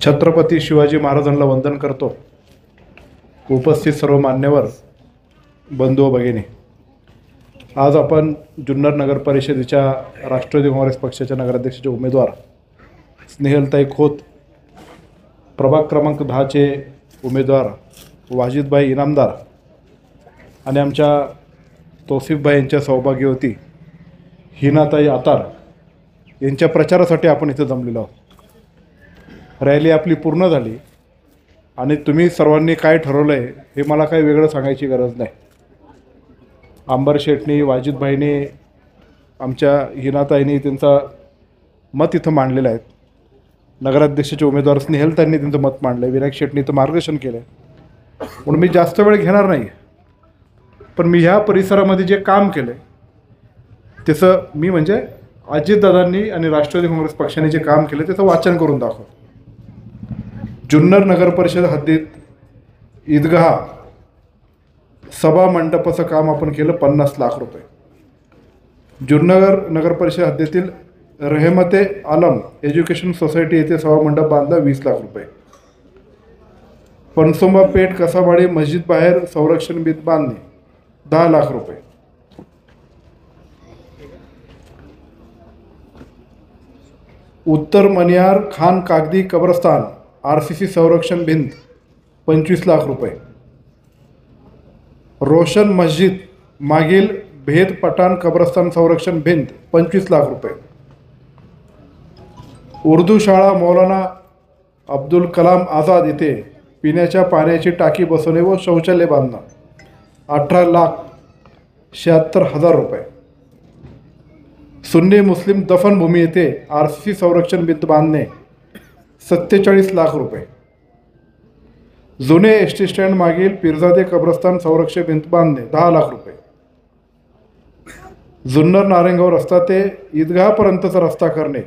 छत्रपती शिवाजी महाराजांना वंदन करतो. उपस्थित सर्व मान्यवर बंधू व भगिनी, आज आपण जुन्नर नगर परिषदेच्या राष्ट्रवादी काँग्रेस पक्षाच्या नगराध्यक्षाचे उमेदवार स्नेहलताई खोत, प्रभाग क्रमांक 10चे उमेदवार वाजिदभाई इनामदार आणि आमच्या तौसिफभाई यांच्या सौभाग्यवती हिनाताई आतार यांच्या प्रचारासाठी आपण इथे जमलेलो आहोत. रॅली आपली पूर्ण झाली आणि तुम्ही सर्वांनी काय ठरवलं आहे हे मला काही वेगळं सांगायची गरज नाही. अंबर शेटनी, वाजिदभाईनी, आमच्या हिनाताईंनी त्यांचा मत इथं मांडलेलं आहे. नगराध्यक्षाचे उमेदवार स्नेहलताईंनी त्यांचं मत मांडलं आहे. विनायक शेटनी इथं मार्गदर्शन केलं आहे. म्हणून मी जास्त वेळ घेणार नाही, पण मी ह्या परिसरामध्ये जे काम केलं आहे त्याचं मी म्हणजे अजितदादांनी आणि राष्ट्रवादी काँग्रेस पक्षाने जे काम केलं त्याचं वाचन करून दाखवतो. जुन्नर नगर परिषद हद्दीत ईदगाह सभा मंडपाचं काम आपण केलं 50 लाख रुपये. जुन्नर नगर परिषद हद्दीतील रहमते आलम एज्युकेशन सोसायटी येथे सभा मंडप बांधला 20 लाख रुपये. पनसोंबा पेठ कसाबाडी मस्जिद बाहेर संरक्षण भिंत बांधणे 10 लाख रुपये. उत्तर मनियार खान कागदी कब्रस्तान RCC संरक्षण भिंत 25 लाख रुपये. रोशन मस्जिद मागील भेद पठाण कब्रस्तान संरक्षण भिंत 25 लाख रुपये. उर्दू शाळा मौलाना अब्दुल कलाम आझाद येथे पिण्याच्या पाण्याची टाकी बसवणे व शौचालय बांधणं 18,76,000 रुपये. सुन्नी मुस्लिम दफनभूमी येथे RCC संरक्षण भिंत बांधणे 47 लाख रुपये. जुने ST स्टँड मागील पिरजादे कब्रस्तान संरक्षण भिंत बांधणे 10 लाख रुपये. जुन्नर नारायणगाव रस्ता ते ईदगाहपर्यंतचा रस्ता करणे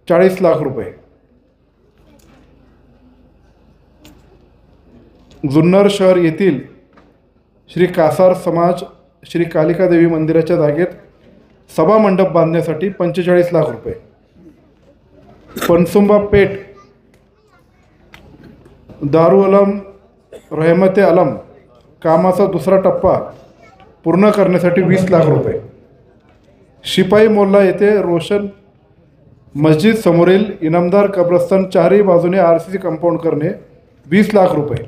40 लाख रुपये. जुन्नर शहर येथील श्री कासार समाज श्री कालिका देवी मंदिराच्या जागेत सभा मंडप बांधण्यासाठी 45 लाख रुपये. पनसुंबा पेठ दारू अलम रहमते अलम कामाचा दुसरा टप्पा पूर्ण करण्यासाठी 20 लाख रुपये. शिपाई मोल्ला येथे रोशन मस्जिद समोरील इनामदार कब्रस्तान चारही बाजूने RCC कंपाऊंड करणे 20 लाख रुपये.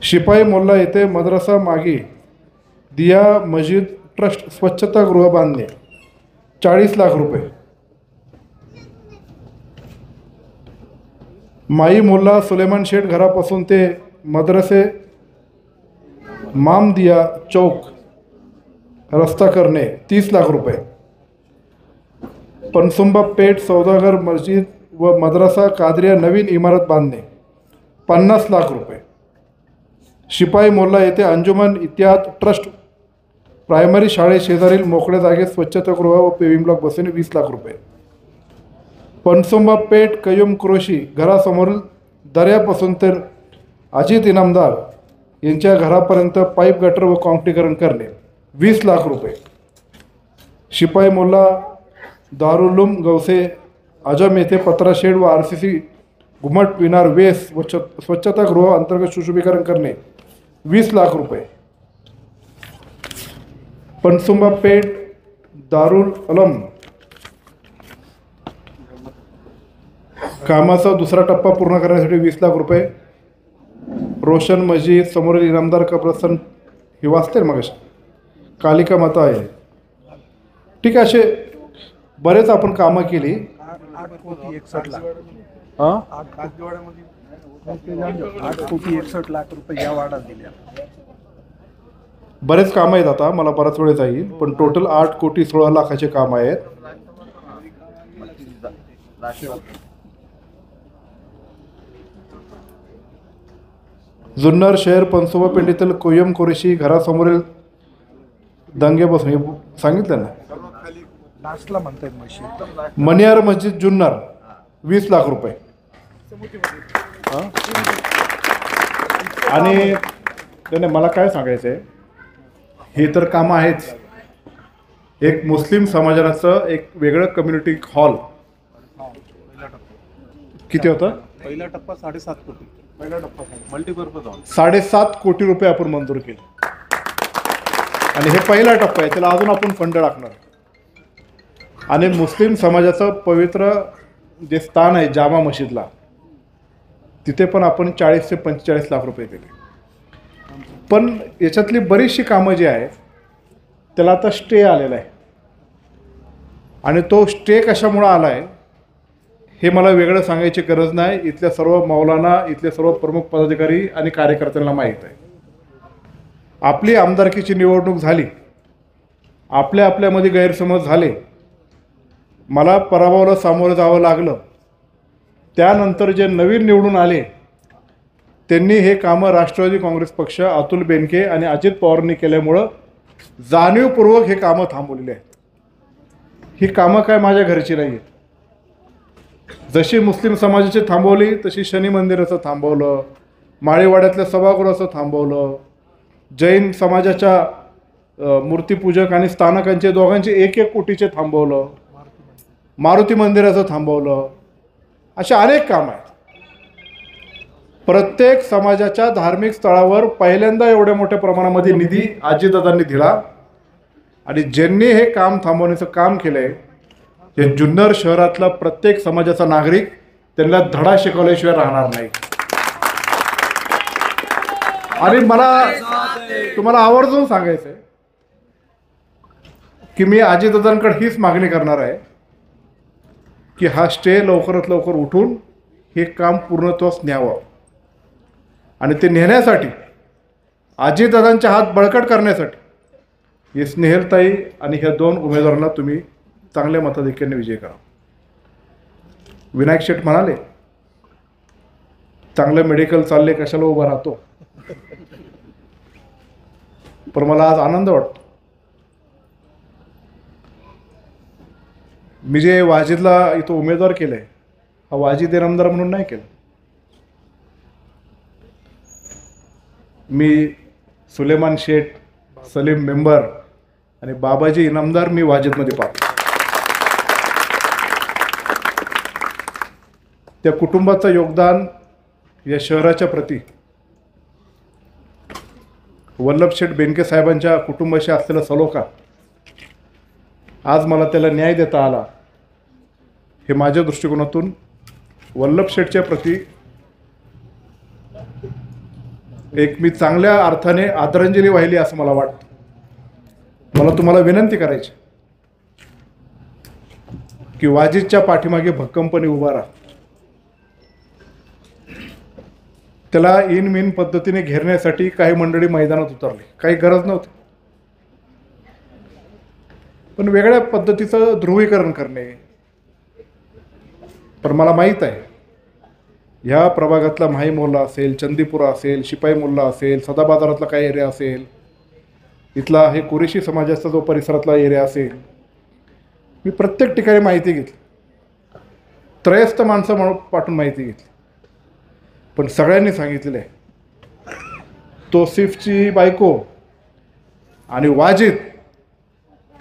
शिपाई मोल्ला येथे मद्रसा मागे दिया मस्जिद ट्रस्ट स्वच्छतागृह बांधणे 40 लाख रुपये. माई मोल्ला सुलेमान शेठ घरापासून ते मद्रसे मामदिया चौक रस्ता करणे 30 लाख रुपये. पनसुंबा पेठ सौदागर मस्जिद व मद्रसा कादरिया नवीन इमारत बांधणे 50 लाख रुपये. शिपाई मोल्ला येथे अंजुमन इतिहाद ट्रस्ट प्रायमरी शाळे शेजारील मोकळ्या जागेत स्वच्छतागृह व पेविंग ब्लॉक बसवणे 20 लाख रुपये. पनसुंबा पेठ कय्यूम कुरोशी घरासमोरील दर्यापासून तर अजित इनामदार यांच्या घरापर्यंत पाईप गटर व काँक्रीटीकरण करणे 20 लाख रुपये. शिपाई मोल्ला दारुलूम गौसे आजम येथे पत्रा शेड व RCC घुमट विनार वेस व स्वच्छतागृह अंतर्गत सुशोभीकरण करणे 20 लाख रुपये. पनसुंबा पेठ दारुल अलम कामाचा दुसरा टप्पा पूर्ण करण्यासाठी 20 लाख रुपये. रोशन मस्जिद समोरील इनामदार कब्रस्तान हे वाचते मग कालिका माता आहे. ठीक आहे, असे बरेच आपण कामं केली. 8 कोटी 61 लाख. 8 कोटी 61 लाख रुपये या वार्डात दिल्या. बरेच कामं आहेत. आता मला बराच वेळ जाईल, पण टोटल 8 कोटी 16 लाखाचे काम आहेत. जुन्नर शहर पनसोबा पेंडीतील कोयम कुरेशी घरासमोरील दंगे बसणे सांगितलं ना. लास्टला म्हणतात मशीद मनियार मस्जिद जुन्नर 20 लाख रुपये. आणि त्याने मला काय सांगायचं आहे, हे तर कामं आहेच. एक मुस्लिम समाजाचं एक वेगळं कम्युनिटी हॉल किती होतं? पहिला टप्पा 7.5 कोटी. पहिला टप्पा मल्टीपर्पज हॉल 7.5 कोटी रुपये आपण मंजूर केले आणि हे पहिला टप्पा आहे. त्याला अजून आपण फंड टाकणार आणि मुस्लिम समाजाचं पवित्र जे स्थान आहे जामा मशीदला, तिथे पण आपण 40 ते 45 लाख रुपये दिले. पण याच्यातली बरीचशी कामं जी आहेत त्याला आता स्टे आलेला आहे आणि तो स्टे कशामुळं आला आहे हे मला वेगळं सांगायची गरज नाही. इथल्या सर्व मौलाना, इथले सर्व प्रमुख पदाधिकारी आणि कार्यकर्त्यांना माहीत आहे. आपली आमदारकीची निवडणूक झाली, आपल्यामध्ये गैरसमज झाले, मला पराभवाला सामोरं जावं लागलं. त्यानंतर जे नवीन निवडून आले त्यांनी हे कामं राष्ट्रवादी काँग्रेस पक्ष, अतुल बेनके आणि अजित पवारांनी केल्यामुळं जाणीवपूर्वक हे कामं थांबवलेली आहेत. ही कामं काय माझ्या घरची नाही आहेत. जशी मुस्लिम समाजाची थांबवली तशी शनी मंदिराचं थांबवलं, माळीवाड्यातल्या सभागृहाचं थांबवलं, जैन समाजाच्या मूर्तीपूजक आणि स्थानकांचे दोघांचे 1-1 कोटीचे थांबवलं, मारुती मंदिराचं थांबवलं. अशा अनेक कामं आहेत. प्रत्येक समाजाच्या धार्मिक स्थळावर पहिल्यांदा एवढ्या मोठ्या प्रमाणामध्ये निधी अजितदादांनी दिला आणि ज्यांनी हे काम थांबवण्याचं काम केलं आहे हे जुन्नर शहरातला प्रत्येक समाजाचा नागरिक त्यांना धडा शिकवल्याशिवाय राहणार नाही. आणि मला तुम्हाला आवर्जून सांगायचं आहे की मी अजितदादांकडे हीच मागणी करणार आहे की हा स्टे लवकरात लवकर उठून हे काम पूर्णत्वास न्यावं आणि ते नेण्यासाठी अजितदादांचे हात बळकट करण्यासाठी हे स्नेहलताई आणि ह्या 2 उमेदवारांना तुम्ही चांगल्या मताधिक्याने विजय करा. विनायक शेठ म्हणाले चांगलं मेडिकल चालले कशाला उभा राहतो. पण मला आज आनंद वाटतो. मी जे वाजिदला इथं उमेदवार केलंय हा वाजिद इनामदार म्हणून नाही केलं. मी सुलेमान शेठ, सलीम मेंबर आणि बाबाजी इनामदार मी वाजिदमध्ये पाहतो. त्या कुटुंबाचं योगदान या शहराच्या प्रती, वल्लभ शेठ बेनके साहेबांच्या कुटुंबाशी असलेला सलोखा, आज मला त्याला न्याय देता आला हे माझ्या दृष्टिकोनातून वल्लभ शेठच्या प्रती एक मी चांगल्या अर्थाने आदरांजली वाहिली असं मला वाटतं. मला तुम्हाला विनंती करायची की वाजिदच्या पाठीमागे भक्कमपणे उभा राहा. त्याला इन पद्धतीने घेरण्यासाठी काही मंडळी मैदानात उतरली, काही गरज नव्हती. पण वेगळ्या पद्धतीचं ध्रुवीकरण करणे. पण मला माहीत आहे ह्या प्रभागातला माही मोहल्ला असेल, चंदीपुरा असेल, शिपाई मोहल्ला असेल, सदाबाजारातला काही एरिया असेल, इथला हे कुरेशी समाजाचा जो परिसरातला एरिया असेल, मी प्रत्येक ठिकाणी माहिती घेतली. त्रयस्थ माणसं म्हणून पाठवून माहिती घेतली. पण सगळ्यांनी सांगितलेलं आहे तोसिफची बायको आणि वाजिद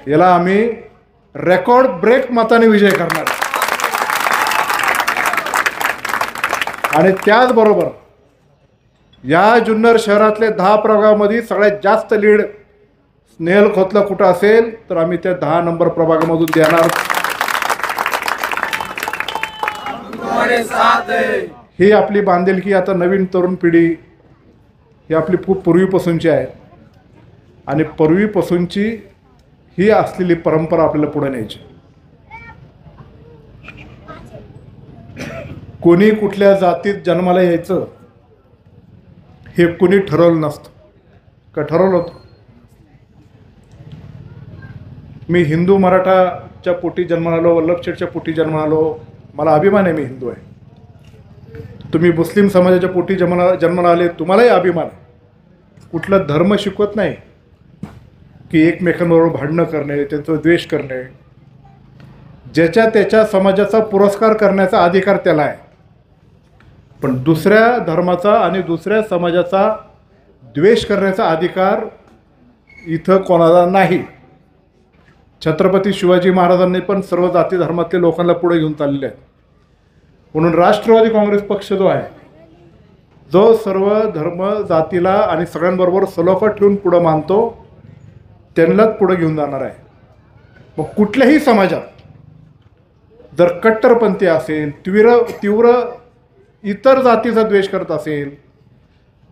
याला आम्ही रेकॉर्ड ब्रेक मताने विजय करणार. आणि त्याचबरोबर या जुन्नर शहरातले 10 प्रभागामध्ये सगळ्यात जास्त लीड स्नेहल खोतला कुठं असेल तर आम्ही त्या 10 नंबर प्रभागामधून देणार. ही आपली बांधिलकी आता नवीन तरुण पिढी ही आपली खूप पूर्वीपासूनची आहे आणि पूर्वीपासूनची ही असलेली परंपरा आपल्याला पुढे न्यायची. कोणी कुठल्या जातीत जन्माला यायचं हे कोणी ठरवलं नसतं का? ठरवलं होतं. मी हिंदू मराठाच्या पोटी जन्माला आलो, वल्लभ शेठच्या पोटी जन्माला आलो, मला अभिमान आहे मी हिंदू आहे. तुम्ही मुस्लिम समाजाच्या पोटी जन्माला आले, तुम्हालाही अभिमान आहे. कुठला धर्म शिकवत नाही की एकमेकांबरोबर भांडणं करणे, त्यांचा द्वेष करणे. ज्याच्या त्याच्या समाजाचा पुरस्कार करण्याचा अधिकार त्याला आहे. पण दुसऱ्या धर्माचा आणि दुसऱ्या समाजाचा द्वेष करण्याचा अधिकार इथं कोणाला नाही. छत्रपती शिवाजी महाराजांनी पण सर्व जाती धर्मातल्या लोकांना पुढे घेऊन चाललेले आहेत. म्हणून राष्ट्रवादी काँग्रेस पक्ष जो आहे, जो सर्व धर्म जातीला आणि सगळ्यांबरोबर सलोखा ठेवून पुढं मानतो, त्यांनाच पुढं घेऊन जाणार आहे. मग कुठल्याही समाजात जर कट्टरपंथी असेल, तीव्र इतर जातीचा द्वेष करत असेल,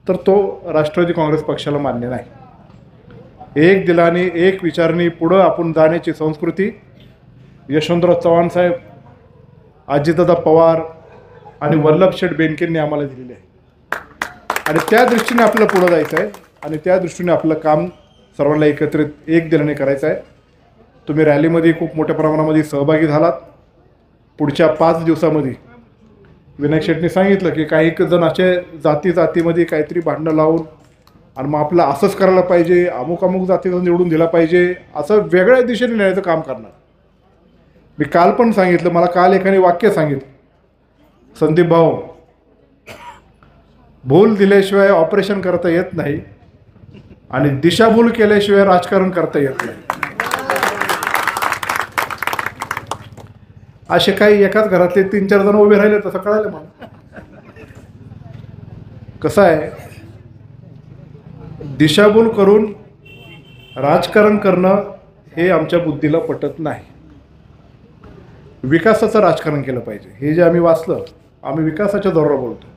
तर तो राष्ट्रवादी काँग्रेस पक्षाला मान्य नाही. एक दिलाने एक विचारणी पुढं आपण जाण्याची संस्कृती यशवंतराव चव्हाण साहेब, अजितदादा पवार आणि वल्लभशेठ बेनकेंनी आम्हाला दिलेली आहे. आणि त्या दृष्टीने आपल्याला पुढं जायचं आहे आणि त्या दृष्टीने आपलं काम सर्वांना एकत्रित एक दिलाने करायचं आहे. तुम्ही रॅलीमध्ये खूप मोठ्या प्रमाणामध्ये सहभागी झालात. पुढच्या 5 दिवसामध्ये विनायक शेट्टी सांगितलं की काही जण असे जातीमध्ये काहीतरी भांडणं लावून आणि मग आपलं असंच करायला पाहिजे, अमुक जातीचा निवडून दिला पाहिजे, असं वेगळ्या दिशेने नेण्याचं काम करणार. मी काल पण सांगितलं, मला काल एकाने वाक्य सांगितलं, संदीप भाऊ, भूल दिल्याशिवाय ऑपरेशन करता येत नाही आणि दिशाभूल केल्याशिवाय राजकारण करता येत नाही. असे काही एकाच घरातले 3-4 जण उभे राहिले तसं कळालं मला. कसं आहे, दिशाभूल करून राजकारण करणं हे आमच्या बुद्धीला पटत नाही. विकासाचं राजकारण केलं पाहिजे. हे जे आम्ही वाचलं, आम्ही विकासाच्या जोरावर बोलतो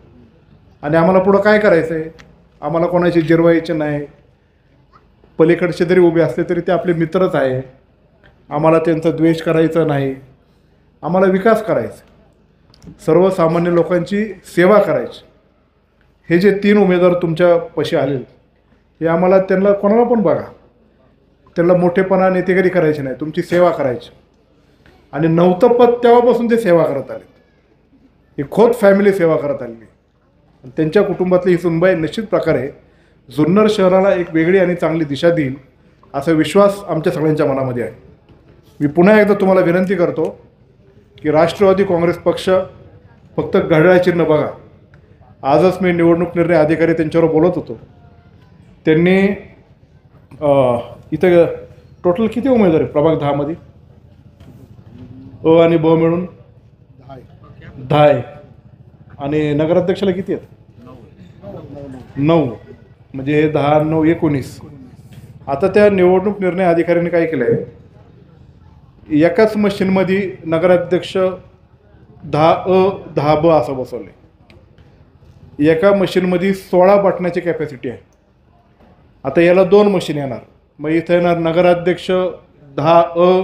आणि आम्हाला पुढं काय करायचं आहे, आम्हाला कोणाची जिरवायचे नाही. पलीकडचे जरी उभे असले तरी ते आपले मित्रच आहे. आम्हाला त्यांचा द्वेष करायचा नाही. आम्हाला विकास करायचा, सर्वसामान्य लोकांची सेवा करायची. हे जे 3 उमेदवार तुमच्या पशी आले, हे आम्हाला त्यांना कोणाला पण बघा, त्यांना मोठेपणा नेतेगिरी करायची नाही, तुमची सेवा करायची. आणि नव्हतं पद तेव्हापासून ते सेवा करत आले. ही खोत फॅमिली सेवा करत आलेली. त्यांच्या कुटुंबातली ही सुनबाई निश्चित प्रकारे जुन्नर शहराला एक वेगळी आणि चांगली दिशा देईल असा विश्वास आमच्या सगळ्यांच्या मनामध्ये आहे. मी पुन्हा एकदा तुम्हाला विनंती करतो की राष्ट्रवादी काँग्रेस पक्ष फक्त घड्याळ चिन्ह बघा. आजच मी निवडणूक निर्णय अधिकारी त्यांच्यावर बोलत होतो. त्यांनी इथं टोटल किती उमेदवार आहे प्रभाग 10 मध्ये? अ आणि ब मिळून 10 आहे. आणि नगराध्यक्षाला किती आहेत? 9. म्हणजे 10, 9, 19. आता त्या निवडणूक निर्णय अधिकाऱ्यांनी काय केलं आहे, एकाच मशीनमध्ये नगराध्यक्ष 10A 10B असं बसवलं आहे. एका मशीनमध्ये 16 बटनाची कॅपॅसिटी आहे. आता याला 2 मशीन येणार. मग इथं येणार नगराध्यक्ष 10A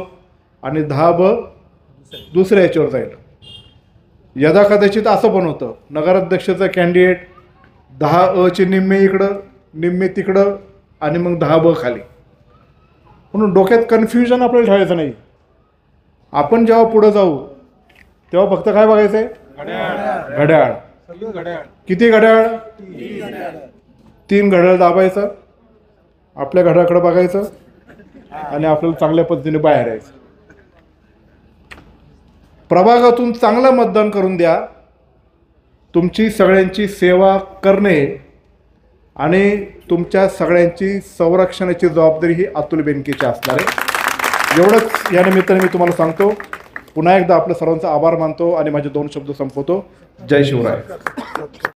आणि 10B दुसऱ्या याच्यावर जाईल. यदा कदाचित असं पण होतं, नगराध्यक्षाचं कॅन्डिडेट 10A निम्मे इकडं निम्मे तिकडं आणि मग 10B खाली. म्हणून डोक्यात कन्फ्युजन आपल्याला ठेवायचं नाही. आपण जेव्हा पुढं जाऊ तेव्हा फक्त काय बघायचं आहे? घड्याळ. किती घड्याळ? 3 घड्याळ दाबायचं, आपल्या घड्याळाकडे बघायचं आणि आपल्याला चांगल्या पद्धतीने बाहेर यायचं. प्रभागातून चांगलं मतदान करून द्या. तुमची सगळ्यांची सेवा करणे आणि तुमच्या सगळ्यांची संरक्षणाची जबाबदारी ही अतुल बेनकेची असणार आहे. एवढंच या निमित्ताने मी तुम्हाला सांगतो. पुन्हा एकदा आपल्या सर्वांचा आभार मानतो आणि माझे 2 शब्द संपवतो. जय शिवराय.